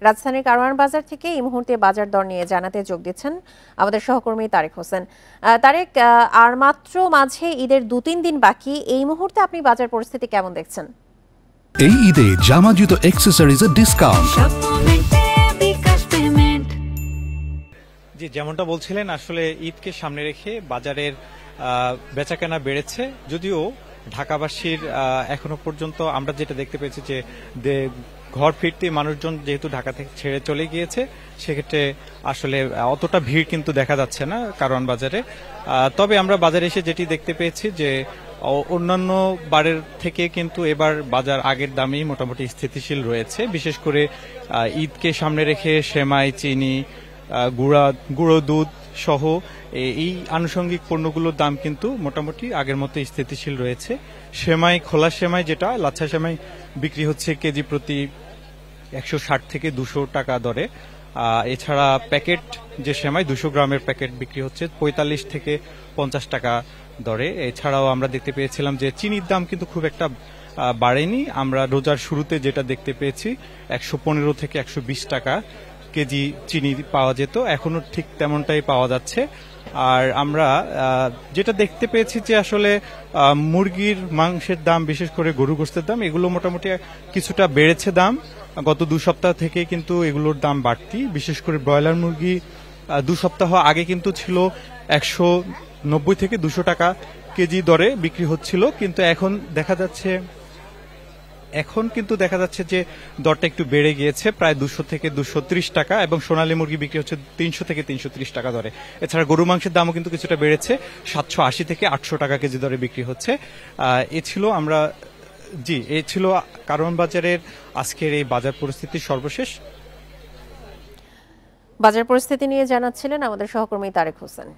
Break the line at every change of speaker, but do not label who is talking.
রাজধানীর কারওয়ান বাজার থেকে এই মুহূর্তে বাজার দর নিয়ে জানাতে যোগ দিচ্ছেন আমাদের সহকর্মী তারেক হোসেন। তারেক, আর মাত্র মাঝে ঈদের 2-3 দিন বাকি, এই মুহূর্তে আপনি বাজার পরিস্থিতি কেমন দেখছেন?
এই ঈদে জামা জুতো অ্যাক্সেসরিজের ডিসকাউন্ট।
জি, যেমনটা বলছিলেন, আসলে ঈদকে সামনে রেখে বাজারের বেচাকেনা বেড়েছে, যদিও ঢাকাবাসীর এখনো পর্যন্ত আমরা যেটা দেখতে পেয়েছি যে ঘর ফিরতে মানুষজন যেহেতু ঢাকা থেকে ছেড়ে চলে গিয়েছে, সেক্ষেত্রে আসলে অতটা ভিড় কিন্তু দেখা যাচ্ছে না কারওয়ান বাজারে। তবে আমরা বাজারে এসে যেটি দেখতে পেয়েছি যে অন্যান্য বারের থেকে কিন্তু এবার বাজার আগের দামেই মোটামুটি স্থিতিশীল রয়েছে। বিশেষ করে ঈদকে সামনে রেখে সেমাই, চিনি, গুঁড়ো দুধ সহ এই আনুষঙ্গিক পণ্যগুলোর দাম কিন্তু মোটামুটি আগের মতো স্থিতিশীল রয়েছে। সেমাই, খোলা সেমাই যেটা লাচ্ছা সেমাই বিক্রি হচ্ছে কেজি প্রতি 160 থেকে 200 টাকা দরে। এছাড়া প্যাকেট যে সেমাই 200 গ্রামের প্যাকেট বিক্রি হচ্ছে 45 থেকে 50 টাকা দরে। এছাড়াও আমরা দেখতে পেয়েছিলাম যে চিনির দাম কিন্তু খুব একটা বাড়েনি। আমরা রোজার শুরুতে যেটা দেখতে পেয়েছি 115 থেকে 120 টাকা কেজি চিনি পাওয়া যেত, এখনো ঠিক তেমনটাই পাওয়া যাচ্ছে। আর আমরা যেটা দেখতে পেয়েছি যে আসলে মুরগির মাংসের দাম, বিশেষ করে গরু গোশতের দাম, এগুলো মোটামুটি কিছুটা বেড়েছে দাম। গত 2 সপ্তাহ থেকে কিন্তু এগুলোর দাম বাড়তি। বিশেষ করে ব্রয়লার মুরগি 2 সপ্তাহ আগে কিন্তু ছিল 190 থেকে 200 টাকা কেজি দরে বিক্রি হচ্ছিল, কিন্তু এখন দেখা যাচ্ছে যে দরটা একটু বেড়ে গিয়েছে, প্রায় 200 থেকে 230 টাকা, এবং সোনালী মুরগি বিক্রি হচ্ছে 300 থেকে 330 টাকা দরে। এছাড়া গরু মাংসের দামও কিন্তু কিছুটা বেড়েছে, 780 থেকে 800 টাকা কেজি দরে বিক্রি হচ্ছে। এই ছিল কারওয়ান বাজারের আজকের এই বাজার পরিস্থিতির সর্বশেষ।
বাজার পরিস্থিতি নিয়ে জানাচ্ছিলেন আমাদের সহকর্মী তারেক হোসেন।